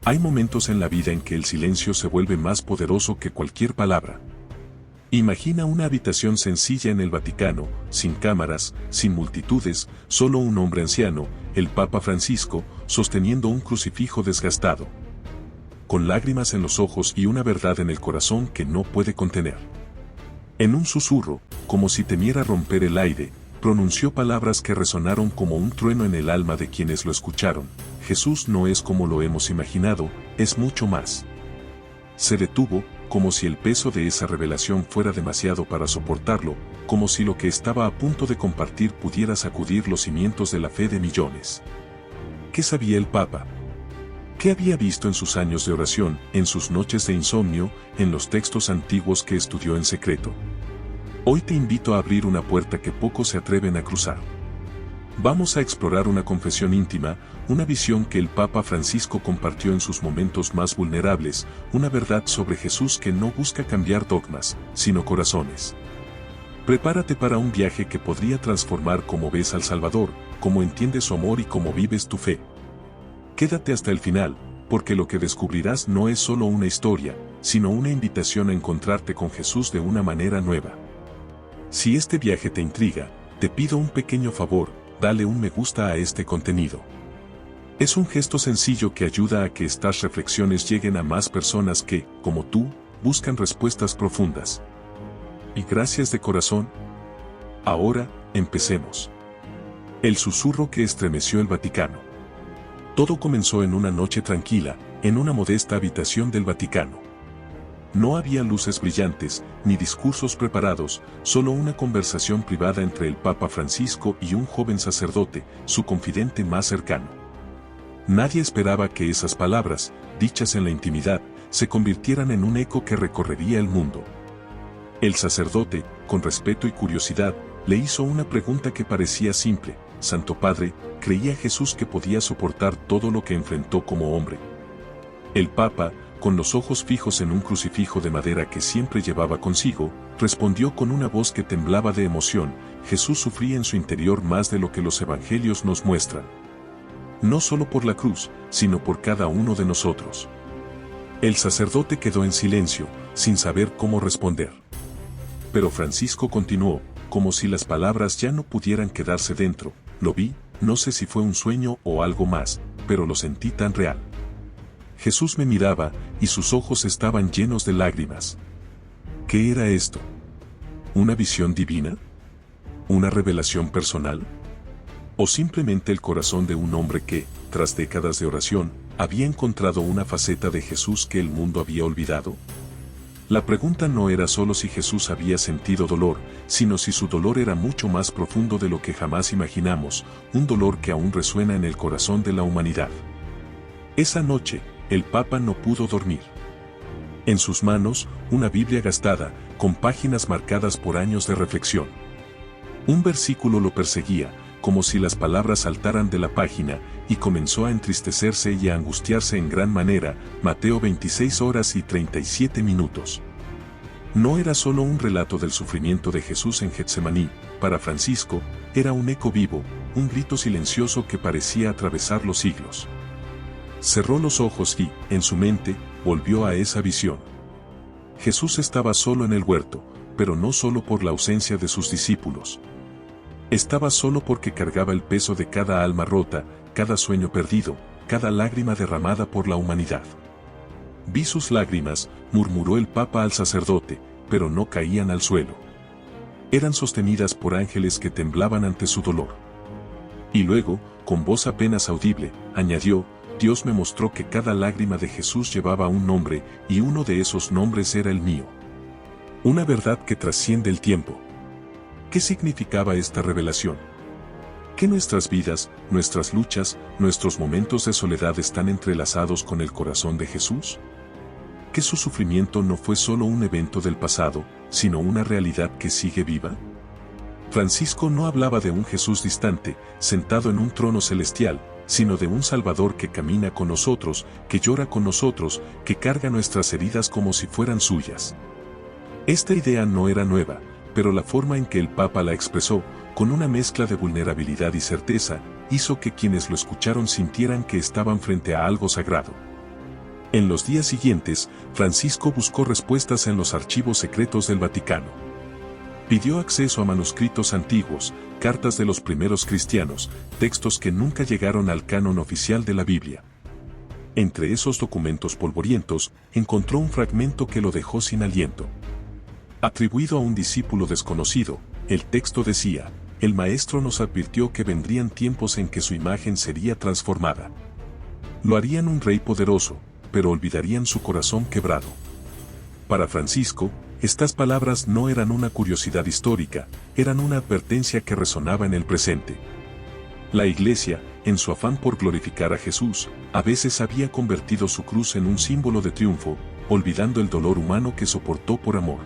Hay momentos en la vida en que el silencio se vuelve más poderoso que cualquier palabra. Imagina una habitación sencilla en el Vaticano, sin cámaras, sin multitudes, solo un hombre anciano, el Papa Francisco, sosteniendo un crucifijo desgastado, con lágrimas en los ojos y una verdad en el corazón que no puede contener. En un susurro, como si temiera romper el aire, pronunció palabras que resonaron como un trueno en el alma de quienes lo escucharon: Jesús no es como lo hemos imaginado, es mucho más. Se detuvo, como si el peso de esa revelación fuera demasiado para soportarlo, como si lo que estaba a punto de compartir pudiera sacudir los cimientos de la fe de millones. ¿Qué sabía el Papa? ¿Qué había visto en sus años de oración, en sus noches de insomnio, en los textos antiguos que estudió en secreto? Hoy te invito a abrir una puerta que pocos se atreven a cruzar. Vamos a explorar una confesión íntima, una visión que el Papa Francisco compartió en sus momentos más vulnerables, una verdad sobre Jesús que no busca cambiar dogmas, sino corazones. Prepárate para un viaje que podría transformar cómo ves al Salvador, cómo entiendes su amor y cómo vives tu fe. Quédate hasta el final, porque lo que descubrirás no es solo una historia, sino una invitación a encontrarte con Jesús de una manera nueva. Si este viaje te intriga, te pido un pequeño favor: dale un me gusta a este contenido. Es un gesto sencillo que ayuda a que estas reflexiones lleguen a más personas que, como tú, buscan respuestas profundas. Y gracias de corazón. Ahora, empecemos. El susurro que estremeció el Vaticano. Todo comenzó en una noche tranquila, en una modesta habitación del Vaticano. No había luces brillantes, ni discursos preparados, solo una conversación privada entre el Papa Francisco y un joven sacerdote, su confidente más cercano. Nadie esperaba que esas palabras, dichas en la intimidad, se convirtieran en un eco que recorrería el mundo. El sacerdote, con respeto y curiosidad, le hizo una pregunta que parecía simple: Santo Padre, ¿creía Jesús que podía soportar todo lo que enfrentó como hombre? El Papa, con los ojos fijos en un crucifijo de madera que siempre llevaba consigo, respondió con una voz que temblaba de emoción: Jesús sufría en su interior más de lo que los evangelios nos muestran. No solo por la cruz, sino por cada uno de nosotros. El sacerdote quedó en silencio, sin saber cómo responder. Pero Francisco continuó, como si las palabras ya no pudieran quedarse dentro: lo vi, no sé si fue un sueño o algo más, pero lo sentí tan real. Jesús me miraba, y sus ojos estaban llenos de lágrimas. ¿Qué era esto? ¿Una visión divina? ¿Una revelación personal? ¿O simplemente el corazón de un hombre que, tras décadas de oración, había encontrado una faceta de Jesús que el mundo había olvidado? La pregunta no era solo si Jesús había sentido dolor, sino si su dolor era mucho más profundo de lo que jamás imaginamos, un dolor que aún resuena en el corazón de la humanidad. Esa noche, el Papa no pudo dormir. En sus manos, una Biblia gastada, con páginas marcadas por años de reflexión. Un versículo lo perseguía, como si las palabras saltaran de la página, y comenzó a entristecerse y a angustiarse en gran manera: Mateo 26:37. No era solo un relato del sufrimiento de Jesús en Getsemaní, para Francisco, era un eco vivo, un grito silencioso que parecía atravesar los siglos. Cerró los ojos y, en su mente, volvió a esa visión. Jesús estaba solo en el huerto, pero no solo por la ausencia de sus discípulos. Estaba solo porque cargaba el peso de cada alma rota, cada sueño perdido, cada lágrima derramada por la humanidad. Vi sus lágrimas, murmuró el Papa al sacerdote, pero no caían al suelo. Eran sostenidas por ángeles que temblaban ante su dolor. Y luego, con voz apenas audible, añadió: Dios me mostró que cada lágrima de Jesús llevaba un nombre, y uno de esos nombres era el mío. Una verdad que trasciende el tiempo. ¿Qué significaba esta revelación? ¿Que nuestras vidas, nuestras luchas, nuestros momentos de soledad están entrelazados con el corazón de Jesús? ¿Que su sufrimiento no fue solo un evento del pasado, sino una realidad que sigue viva? Francisco no hablaba de un Jesús distante, sentado en un trono celestial, sino de un Salvador que camina con nosotros, que llora con nosotros, que carga nuestras heridas como si fueran suyas. Esta idea no era nueva, pero la forma en que el Papa la expresó, con una mezcla de vulnerabilidad y certeza, hizo que quienes lo escucharon sintieran que estaban frente a algo sagrado. En los días siguientes, Francisco buscó respuestas en los archivos secretos del Vaticano. Pidió acceso a manuscritos antiguos, cartas de los primeros cristianos, textos que nunca llegaron al canon oficial de la Biblia. Entre esos documentos polvorientos, encontró un fragmento que lo dejó sin aliento. Atribuido a un discípulo desconocido, el texto decía: el maestro nos advirtió que vendrían tiempos en que su imagen sería transformada. Lo harían un rey poderoso, pero olvidarían su corazón quebrado. Para Francisco, estas palabras no eran una curiosidad histórica, eran una advertencia que resonaba en el presente. La Iglesia, en su afán por glorificar a Jesús, a veces había convertido su cruz en un símbolo de triunfo, olvidando el dolor humano que soportó por amor.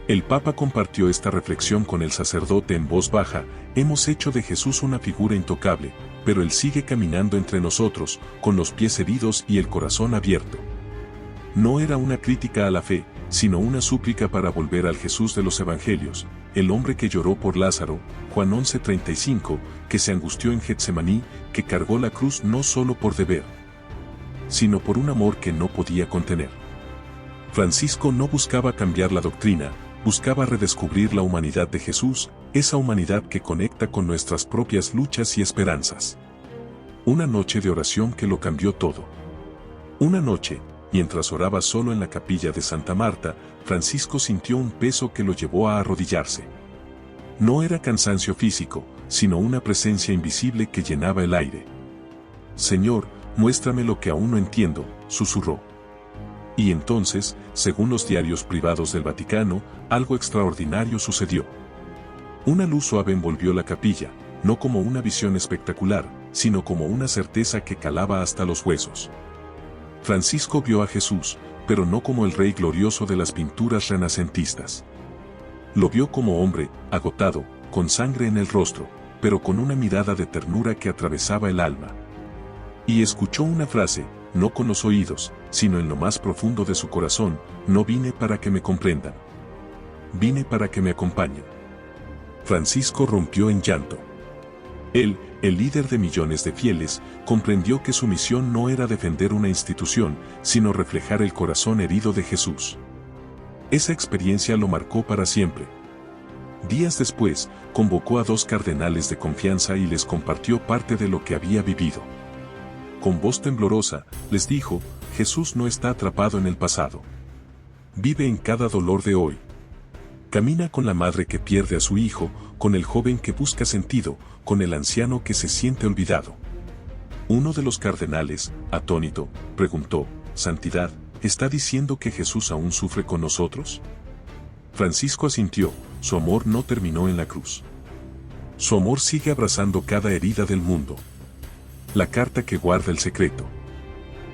El Papa compartió esta reflexión con el sacerdote en voz baja: hemos hecho de Jesús una figura intocable, pero Él sigue caminando entre nosotros, con los pies heridos y el corazón abierto. No era una crítica a la fe, sino una súplica para volver al Jesús de los Evangelios, el hombre que lloró por Lázaro, Juan 11:35, que se angustió en Getsemaní, que cargó la cruz no solo por deber, sino por un amor que no podía contener. Francisco no buscaba cambiar la doctrina, buscaba redescubrir la humanidad de Jesús, esa humanidad que conecta con nuestras propias luchas y esperanzas. Una noche de oración que lo cambió todo. Una noche, mientras oraba solo en la capilla de Santa Marta, Francisco sintió un peso que lo llevó a arrodillarse. No era cansancio físico, sino una presencia invisible que llenaba el aire. Señor, muéstrame lo que aún no entiendo, susurró. Y entonces, según los diarios privados del Vaticano, algo extraordinario sucedió. Una luz suave envolvió la capilla, no como una visión espectacular, sino como una certeza que calaba hasta los huesos. Francisco vio a Jesús, pero no como el rey glorioso de las pinturas renacentistas. Lo vio como hombre, agotado, con sangre en el rostro, pero con una mirada de ternura que atravesaba el alma. Y escuchó una frase: no con los oídos, sino en lo más profundo de su corazón: no vine para que me comprendan. Vine para que me acompañen. Francisco rompió en llanto. Él, el líder de millones de fieles, comprendió que su misión no era defender una institución, sino reflejar el corazón herido de Jesús. Esa experiencia lo marcó para siempre. Días después, convocó a 2 cardenales de confianza y les compartió parte de lo que había vivido. Con voz temblorosa, les dijo: Jesús no está atrapado en el pasado. Vive en cada dolor de hoy. Camina con la madre que pierde a su hijo, con el joven que busca sentido, con el anciano que se siente olvidado. Uno de los cardenales, atónito, preguntó: Santidad, ¿está diciendo que Jesús aún sufre con nosotros? Francisco asintió: su amor no terminó en la cruz. Su amor sigue abrazando cada herida del mundo. La carta que guarda el secreto.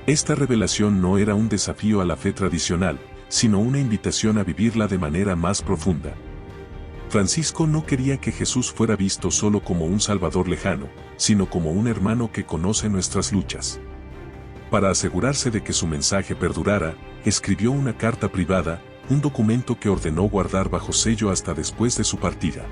Esta revelación no era un desafío a la fe tradicional, sino una invitación a vivirla de manera más profunda. Francisco no quería que Jesús fuera visto solo como un Salvador lejano, sino como un hermano que conoce nuestras luchas. Para asegurarse de que su mensaje perdurara, escribió una carta privada, un documento que ordenó guardar bajo sello hasta después de su partida.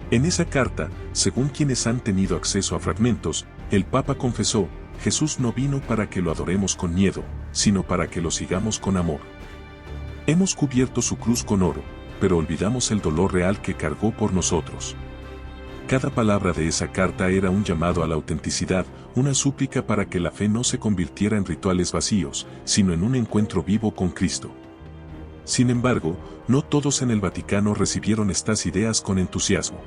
En esa carta, según quienes han tenido acceso a fragmentos, el Papa confesó: Jesús no vino para que lo adoremos con miedo, sino para que lo sigamos con amor. Hemos cubierto su cruz con oro, pero olvidamos el dolor real que cargó por nosotros. Cada palabra de esa carta era un llamado a la autenticidad, una súplica para que la fe no se convirtiera en rituales vacíos, sino en un encuentro vivo con Cristo. Sin embargo, no todos en el Vaticano recibieron estas ideas con entusiasmo.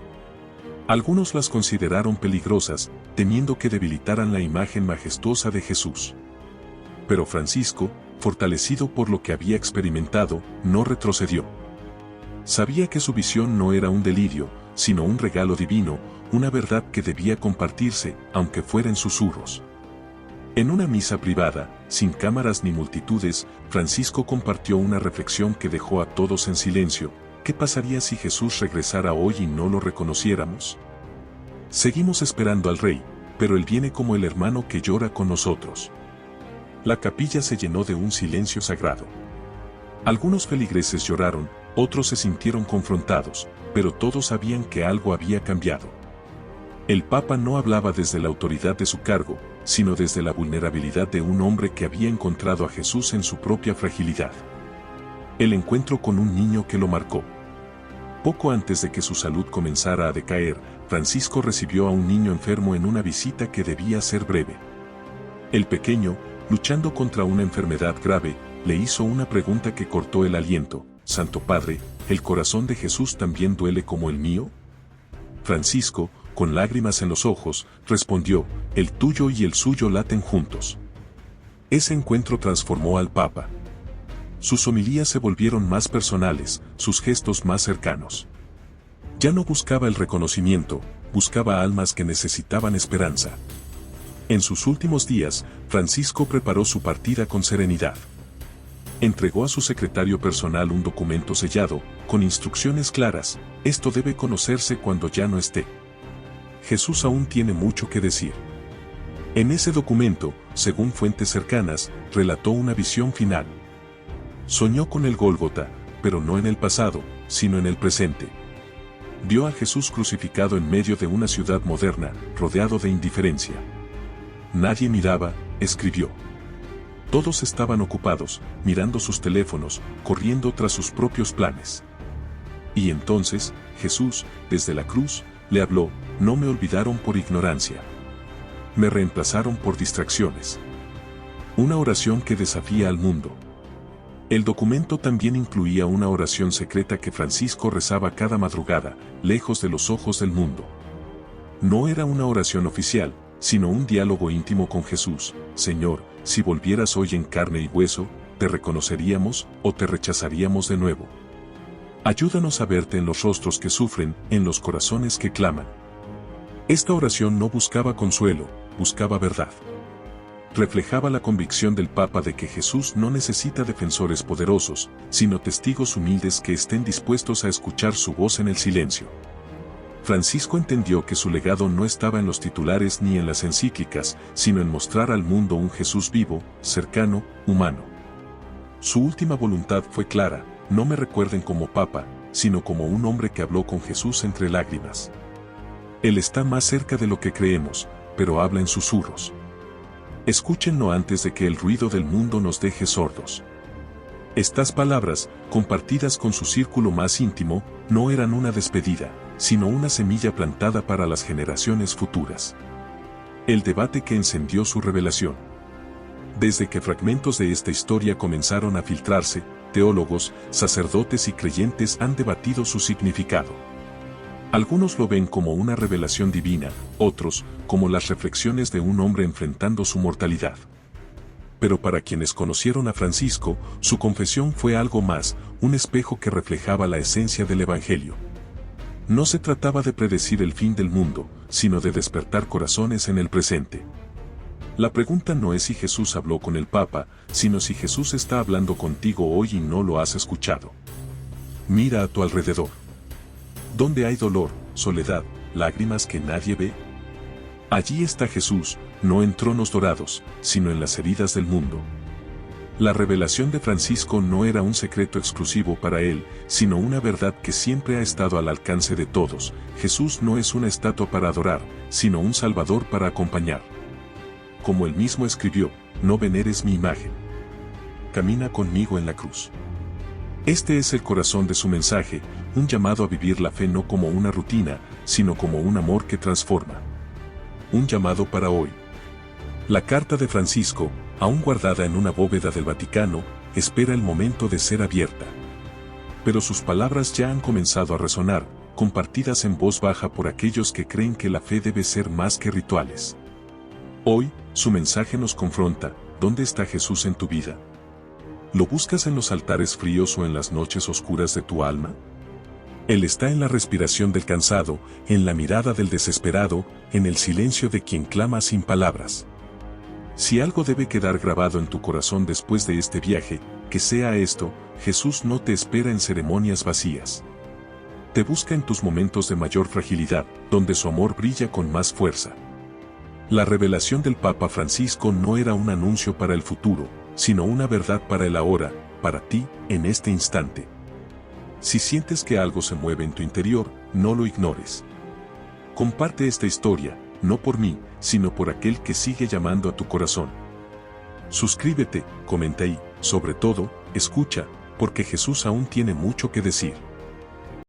Algunos las consideraron peligrosas, temiendo que debilitaran la imagen majestuosa de Jesús. Pero Francisco, fortalecido por lo que había experimentado, no retrocedió. Sabía que su visión no era un delirio, sino un regalo divino, una verdad que debía compartirse, aunque fuera en susurros. En una misa privada, sin cámaras ni multitudes, Francisco compartió una reflexión que dejó a todos en silencio: ¿qué pasaría si Jesús regresara hoy y no lo reconociéramos? Seguimos esperando al Rey, pero Él viene como el hermano que llora con nosotros. La capilla se llenó de un silencio sagrado. Algunos feligreses lloraron, otros se sintieron confrontados, pero todos sabían que algo había cambiado. El Papa no hablaba desde la autoridad de su cargo, sino desde la vulnerabilidad de un hombre que había encontrado a Jesús en su propia fragilidad. El encuentro con un niño que lo marcó. Poco antes de que su salud comenzara a decaer, Francisco recibió a un niño enfermo en una visita que debía ser breve. El pequeño, luchando contra una enfermedad grave, le hizo una pregunta que cortó el aliento: «Santo Padre, ¿el corazón de Jesús también duele como el mío?». Francisco, con lágrimas en los ojos, respondió: «El tuyo y el suyo laten juntos». Ese encuentro transformó al Papa. Sus homilías se volvieron más personales, sus gestos más cercanos. Ya no buscaba el reconocimiento, buscaba almas que necesitaban esperanza. En sus últimos días, Francisco preparó su partida con serenidad. Entregó a su secretario personal un documento sellado, con instrucciones claras: «Esto debe conocerse cuando ya no esté. Jesús aún tiene mucho que decir». En ese documento, según fuentes cercanas, relató una visión final. Soñó con el Gólgota, pero no en el pasado, sino en el presente. Vio a Jesús crucificado en medio de una ciudad moderna, rodeado de indiferencia. Nadie miraba, escribió. Todos estaban ocupados, mirando sus teléfonos, corriendo tras sus propios planes. Y entonces, Jesús, desde la cruz, le habló: «No me olvidaron por ignorancia. Me reemplazaron por distracciones». Una oración que desafía al mundo. El documento también incluía una oración secreta que Francisco rezaba cada madrugada, lejos de los ojos del mundo. No era una oración oficial, sino un diálogo íntimo con Jesús: «Señor, si volvieras hoy en carne y hueso, ¿te reconoceríamos o te rechazaríamos de nuevo? Ayúdanos a verte en los rostros que sufren, en los corazones que claman». Esta oración no buscaba consuelo, buscaba verdad. Reflejaba la convicción del Papa de que Jesús no necesita defensores poderosos, sino testigos humildes que estén dispuestos a escuchar su voz en el silencio. Francisco entendió que su legado no estaba en los titulares ni en las encíclicas, sino en mostrar al mundo un Jesús vivo, cercano, humano. Su última voluntad fue clara: «No me recuerden como Papa, sino como un hombre que habló con Jesús entre lágrimas». Él está más cerca de lo que creemos, pero habla en susurros. Escúchenlo antes de que el ruido del mundo nos deje sordos. Estas palabras, compartidas con su círculo más íntimo, no eran una despedida, sino una semilla plantada para las generaciones futuras. El debate que encendió su revelación. Desde que fragmentos de esta historia comenzaron a filtrarse, teólogos, sacerdotes y creyentes han debatido su significado. Algunos lo ven como una revelación divina, otros, como las reflexiones de un hombre enfrentando su mortalidad. Pero para quienes conocieron a Francisco, su confesión fue algo más, un espejo que reflejaba la esencia del Evangelio. No se trataba de predecir el fin del mundo, sino de despertar corazones en el presente. La pregunta no es si Jesús habló con el Papa, sino si Jesús está hablando contigo hoy y no lo has escuchado. Mira a tu alrededor. ¿Dónde hay dolor, soledad, lágrimas que nadie ve? Allí está Jesús, no en tronos dorados, sino en las heridas del mundo. La revelación de Francisco no era un secreto exclusivo para él, sino una verdad que siempre ha estado al alcance de todos: Jesús no es una estatua para adorar, sino un Salvador para acompañar. Como él mismo escribió: «No veneres mi imagen. Camina conmigo en la cruz». Este es el corazón de su mensaje, un llamado a vivir la fe no como una rutina, sino como un amor que transforma. Un llamado para hoy. La carta de Francisco, aún guardada en una bóveda del Vaticano, espera el momento de ser abierta. Pero sus palabras ya han comenzado a resonar, compartidas en voz baja por aquellos que creen que la fe debe ser más que rituales. Hoy, su mensaje nos confronta: ¿dónde está Jesús en tu vida? ¿Lo buscas en los altares fríos o en las noches oscuras de tu alma? Él está en la respiración del cansado, en la mirada del desesperado, en el silencio de quien clama sin palabras. Si algo debe quedar grabado en tu corazón después de este viaje, que sea esto: Jesús no te espera en ceremonias vacías. Te busca en tus momentos de mayor fragilidad, donde su amor brilla con más fuerza. La revelación del Papa Francisco no era un anuncio para el futuro, sino una verdad para el ahora, para ti, en este instante. Si sientes que algo se mueve en tu interior, no lo ignores. Comparte esta historia, no por mí, sino por aquel que sigue llamando a tu corazón. Suscríbete, comenta y, sobre todo, escucha, porque Jesús aún tiene mucho que decir.